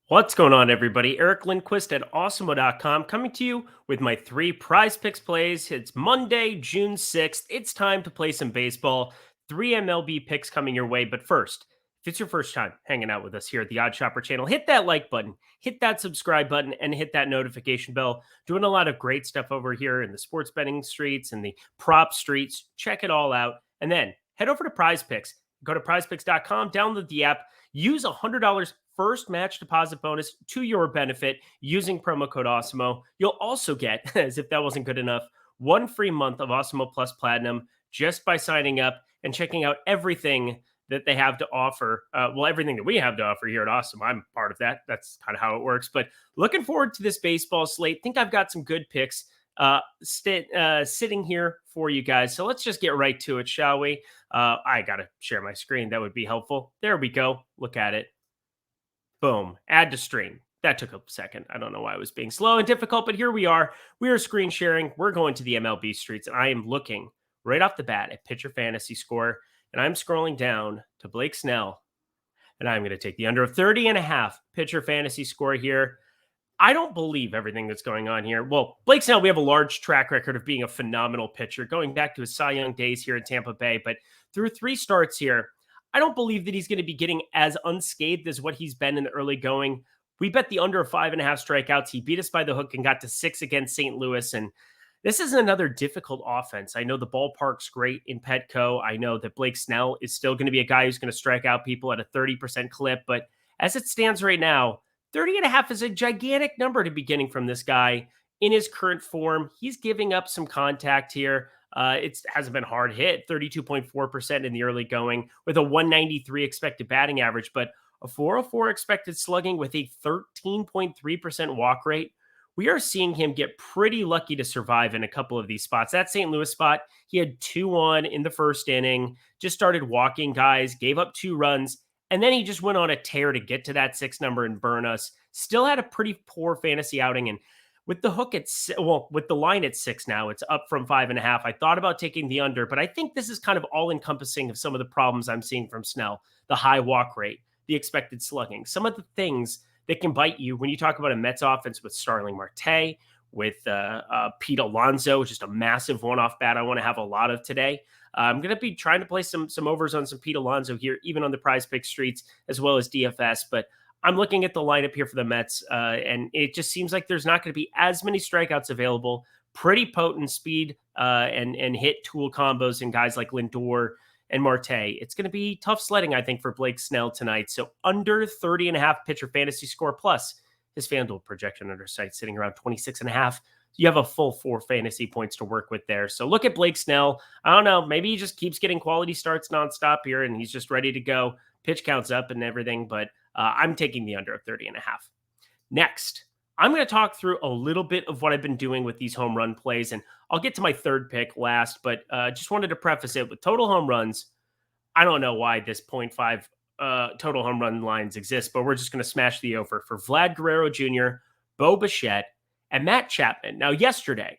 What's going on, everybody? Eric Lindquist at Awesemo.com coming to you with my 3 PrizePicks plays. It's Monday, June 6th. It's time to play some baseball. 3 MLB picks coming your way. But first, if it's your first time hanging out with us here at the Odd Shopper channel, hit that like button, hit that subscribe button, and hit that notification bell. Doing a lot of great stuff over here in the sports betting streets and the prop streets. Check it all out. And then head over to PrizePicks. Go to prizepicks.com, download the app, use $100 first match deposit bonus to your benefit using promo code Awesemo. You'll also get, as if that wasn't good enough, 1 free month of Awesemo Plus Platinum just by signing up and checking out everything that they have to offer. Everything that we have to offer here at Awesemo. I'm part of that. That's kind of how it works. But looking forward to this baseball slate. Think I've got some good picks sitting here for you guys. So let's just get right to it, shall we? I got to share my screen. That would be helpful. There we go. Look at it. Boom. Add to stream. That took a second. I don't know why I was being slow and difficult, but here we are. We are screen sharing. We're going to the MLB streets, and I am looking right off the bat at pitcher fantasy score, and I'm scrolling down to Blake Snell, and I'm going to take the under of 30.5 pitcher fantasy score here. I don't believe everything that's going on here. Well, Blake Snell, we have a large track record of being a phenomenal pitcher, going back to his Cy Young days here in Tampa Bay. But through 3 starts here, I don't believe that he's going to be getting as unscathed as what he's been in the early going. We bet the under of 5.5 strikeouts. He beat us by the hook and got to 6 against St. Louis. And this is another difficult offense. I know the ballpark's great in Petco. I know that Blake Snell is still going to be a guy who's going to strike out people at a 30% clip. But as it stands right now, 30.5 is a gigantic number to be getting from this guy in his current form. He's giving up some contact here. It hasn't been hard hit, 32.4% in the early going with a 193 expected batting average, but a 404 expected slugging with a 13.3% walk rate. We are seeing him get pretty lucky to survive in a couple of these spots. That St. Louis spot, he had 2 on in the first inning, just started walking guys, gave up 2 runs, and then he just went on a tear to get to that 6 number and burn us. Still had a pretty poor fantasy outing. And with the hook with the line at 6 now, it's up from 5.5. I thought about taking the under, but I think this is kind of all encompassing of some of the problems I'm seeing from Snell. The high walk rate, the expected slugging, some of the things that can bite you when you talk about a Mets offense with Starling Marte, with Pete Alonso, just a massive one-off bat I want to have a lot of today. I'm going to be trying to play some overs on some Pete Alonso here, even on the PrizePicks streets, as well as DFS. But I'm looking at the lineup here for the Mets, and it just seems like there's not going to be as many strikeouts available. Pretty potent speed and hit tool combos and guys like Lindor and Marte. It's going to be tough sledding, I think, for Blake Snell tonight. So under 30.5 pitcher fantasy score plus his FanDuel projection under site sitting around 26.5. You have a full 4 fantasy points to work with there. So look at Blake Snell. I don't know. Maybe he just keeps getting quality starts nonstop here and he's just ready to go. Pitch counts up and everything, but I'm taking the under of 30.5. Next, I'm going to talk through a little bit of what I've been doing with these home run plays, and I'll get to my third pick last, but just wanted to preface it with total home runs. I don't know why this 0.5 total home run lines exist, but we're just going to smash the over for Vlad Guerrero Jr., Bo Bichette, and Matt Chapman. Now, yesterday,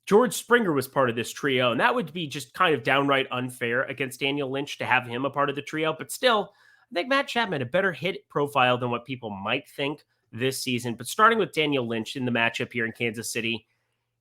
George Springer was part of this trio, and that would be just kind of downright unfair against Daniel Lynch to have him a part of the trio. But still, I think Matt Chapman had a better hit profile than what people might think this season. But starting with Daniel Lynch in the matchup here in Kansas City,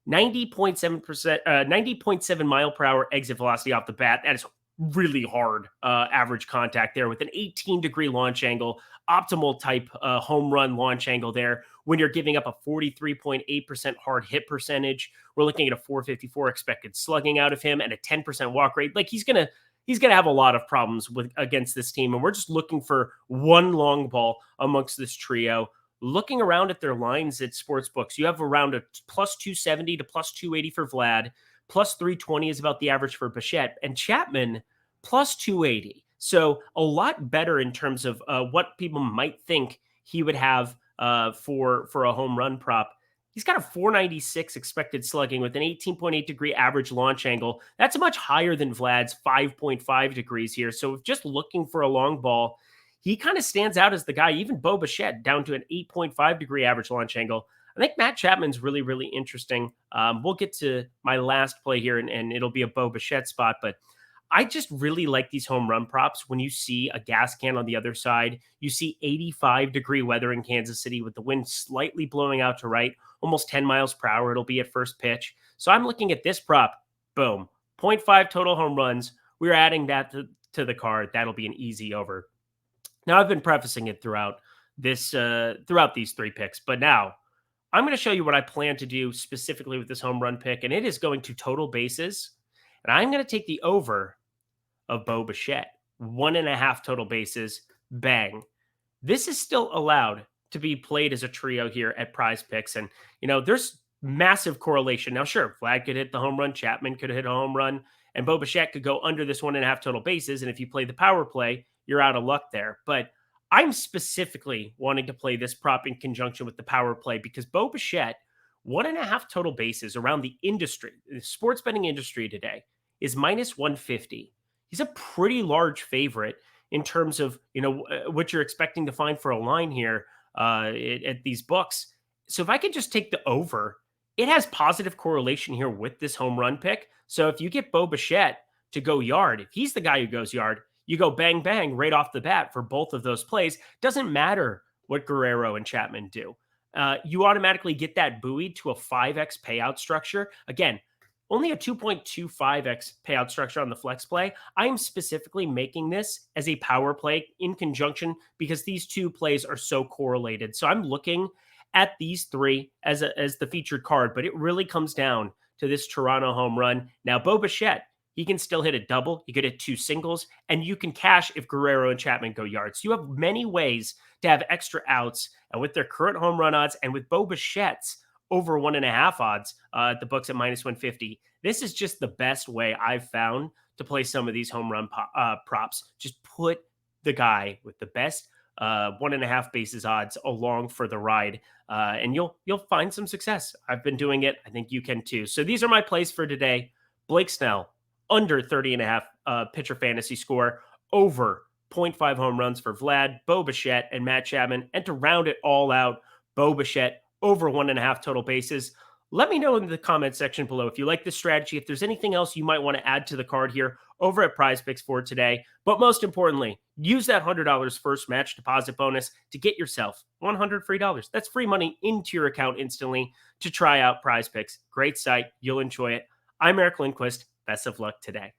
90.7 mile per hour exit velocity off the bat. That is really hard average contact there with an 18-degree launch angle, optimal type home run launch angle there when you're giving up a 43.8% hard hit percentage. We're looking at a 454 expected slugging out of him and a 10% walk rate. Like he's gonna have a lot of problems against this team, and we're just looking for one long ball amongst this trio. Looking around at their lines at sportsbooks, you have around a plus 270 to plus 280 for Vlad. Plus 320 is about the average for Bichette, and Chapman plus 280. So a lot better in terms of what people might think he would have for a home run prop. He's got a 496 expected slugging with an 18.8 degree average launch angle. That's much higher than Vlad's 5.5 degrees here. So just looking for a long ball, he kind of stands out as the guy. Even Bo Bichette down to an 8.5 degree average launch angle. I think Matt Chapman's really, really interesting. We'll get to my last play here, and it'll be a Bo Bichette spot, but I just really like these home run props when you see a gas can on the other side. You see 85-degree weather in Kansas City with the wind slightly blowing out to right, almost 10 miles per hour. It'll be at first pitch. So I'm looking at this prop. Boom. 0.5 total home runs. We're adding that to the card. That'll be an easy over. Now, I've been prefacing it throughout these three picks, but now I'm going to show you what I plan to do specifically with this home run pick, and it is going to total bases. And I'm going to take the over of Bichette, 1.5 total bases. Bang. This is still allowed to be played as a trio here at PrizePicks. And, there's massive correlation. Now, sure, Vlad could hit the home run, Chapman could hit a home run, and Bichette could go under this 1.5 total bases. And if you play the power play, you're out of luck there. But I'm specifically wanting to play this prop in conjunction with the power play because Bichette, 1.5 total bases around the industry, the sports betting industry today, is minus 150. He's a pretty large favorite in terms of, what you're expecting to find for a line here at these books. So if I could just take the over, it has positive correlation here with this home run pick. So if you get Bichette to go yard, if he's the guy who goes yard, you go bang, bang right off the bat for both of those plays. Doesn't matter what Guerrero and Chapman do. You automatically get that buoyed to a 5x payout structure. Again, only a 2.25x payout structure on the flex play. I am specifically making this as a power play in conjunction because these two plays are so correlated. So I'm looking at these three as the featured card, but it really comes down to this Toronto home run. Now, Bichette, he can still hit a double. You could hit 2 singles, and you can cash if Guerrero and Chapman go yards. You have many ways to have extra outs, and with their current home run odds and with Bichette's over 1.5 odds at the books at minus 150, this is just the best way I've found to play some of these home run props. Just put the guy with the best 1.5 bases odds along for the ride, and you'll find some success. I've been doing it. I think you can too. So these are my plays for today. Blake Snell, under 30.5 pitcher fantasy score, over 0.5 home runs for Vlad, Bichette, and Matt Chapman. And to round it all out, Bichette over 1.5 total bases. Let me know in the comment section below if you like this strategy, if there's anything else you might want to add to the card here over at PrizePicks for today. But most importantly, use that $100 first match deposit bonus to get yourself $100 free. That's free money into your account instantly to try out PrizePicks. Great site. You'll enjoy it. I'm Eric Lindquist. Best of luck today.